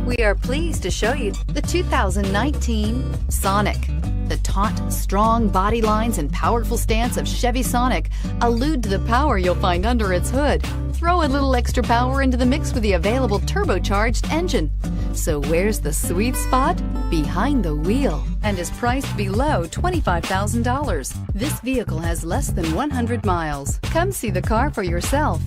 We are pleased to show you the 2019 Sonic. The taut, strong body lines and powerful stance of Chevy Sonic allude to the power you'll find under its hood. Throw a little extra power into the mix with the available turbocharged engine. So where's the sweet spot? Behind the wheel, and is priced below $25,000. This vehicle has less than 100 miles. Come see the car for yourself.